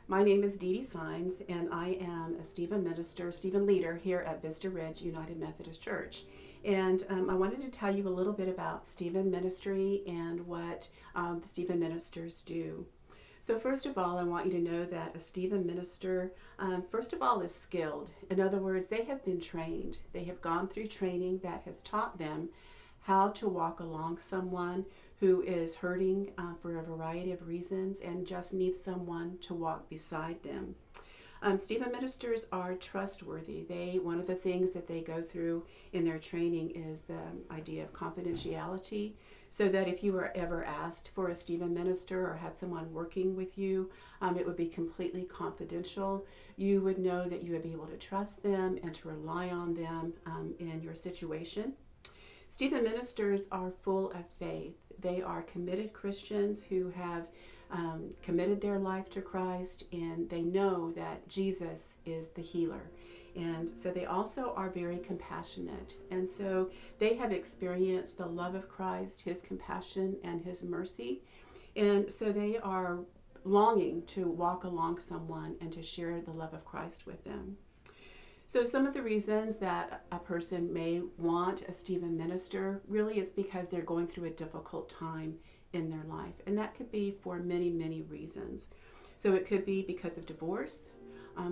My name is Dee Dee Sines, and I am a Stephen minister, Stephen leader here at Vista Ridge United Methodist Church. And I wanted to tell you a little bit about Stephen ministry and what the Stephen ministers do. So first of all, I want you to know that a Stephen minister, first of all, is skilled. In other words, they have been trained. They have gone through training that has taught them how to walk along someone who is hurting for a variety of reasons and just needs someone to walk beside them. Stephen ministers are trustworthy. One of the things that they go through in their training is the idea of confidentiality, so that if you were ever asked for a Stephen minister or had someone working with you, it would be completely confidential. You would know that you would be able to trust them and to rely on them in your situation. Stephen ministers are full of faith. They are committed Christians who have committed their life to Christ, and they know that Jesus is the healer. And so they also are very compassionate. And so they have experienced the love of Christ, his compassion, and his mercy. And so they are longing to walk along someone and to share the love of Christ with them. So some of the reasons that a person may want a Stephen minister, really it's because they're going through a difficult time in their life. And that could be for many, many reasons. So it could be because of divorce.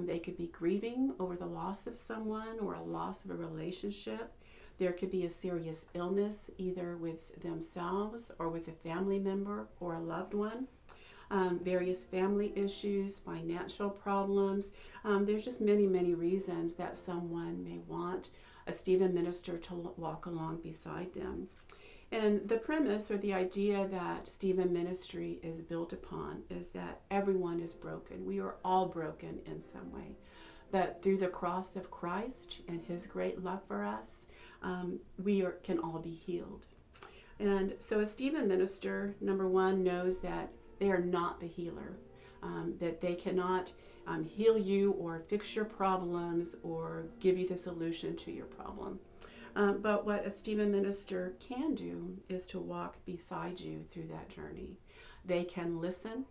They could be grieving over the loss of someone or a loss of a relationship. There could be a serious illness, either with themselves or with a family member or a loved one. Various family issues, financial problems. There's just many, many reasons that someone may want a Stephen minister to walk along beside them. And the premise or the idea that Stephen ministry is built upon is that everyone is broken. We are all broken in some way. But through the cross of Christ and his great love for us, can all be healed. And so a Stephen minister, number one, knows that they are not the healer, that they cannot heal you or fix your problems or give you the solution to your problem. But what a Stephen minister can do is to walk beside you through that journey. They can listen.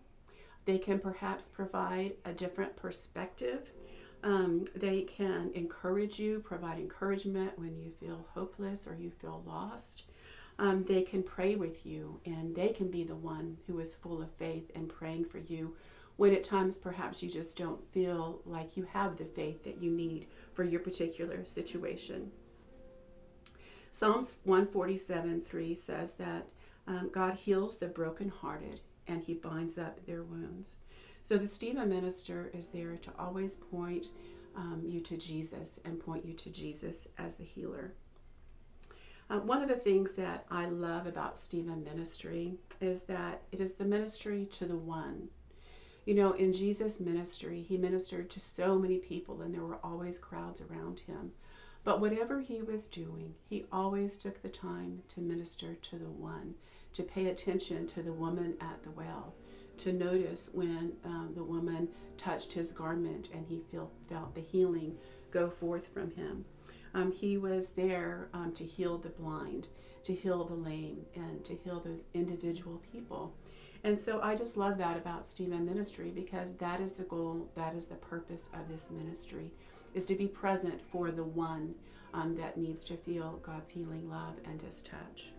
They can perhaps provide a different perspective. They can encourage you, provide encouragement when you feel hopeless or you feel lost. They can pray with you, and they can be the one who is full of faith and praying for you when at times perhaps you just don't feel like you have the faith that you need for your particular situation. Psalms 147:3 says that God heals the brokenhearted and he binds up their wounds. So the Stephen minister is there to always point you to Jesus and point you to Jesus as the healer. One of the things that I love about Stephen ministry is that it is the ministry to the one. You know, in Jesus' ministry, he ministered to so many people and there were always crowds around him. But whatever he was doing, he always took the time to minister to the one, to pay attention to the woman at the well, to notice when the woman touched his garment and he felt the healing go forth from him. He was there to heal the blind, to heal the lame, and to heal those individual people. And so I just love that about Stephen ministry, because that is the goal, that is the purpose of this ministry, is to be present for the one that needs to feel God's healing love and his touch.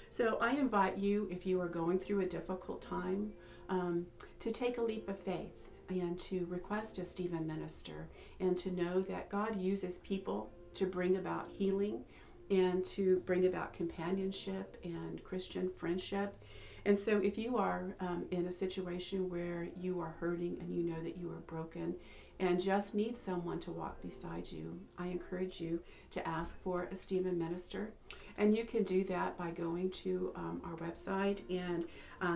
So I invite you, if you are going through a difficult time, to take a leap of faith and to request a Stephen minister, and to know that God uses people to bring about healing and to bring about companionship and Christian friendship. And so if you are in a situation where you are hurting and you know that you are broken and just need someone to walk beside you, I encourage you to ask for a Stephen minister. And you can do that by going to our website, and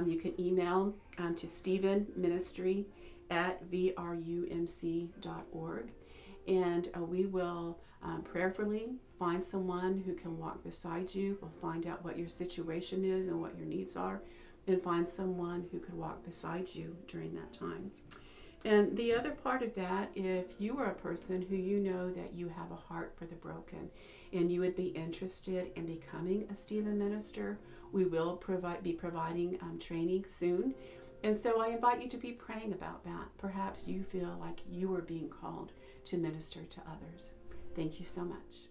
you can email to stephenministry@vrumc.org. And we will prayerfully find someone who can walk beside you. We'll find out what your situation is and what your needs are, and find someone who could walk beside you during that time. And the other part of that, if you are a person who you know that you have a heart for the broken and you would be interested in becoming a Stephen minister, we will be providing training soon. And so I invite you to be praying about that. Perhaps you feel like you are being called to minister to others. Thank you so much.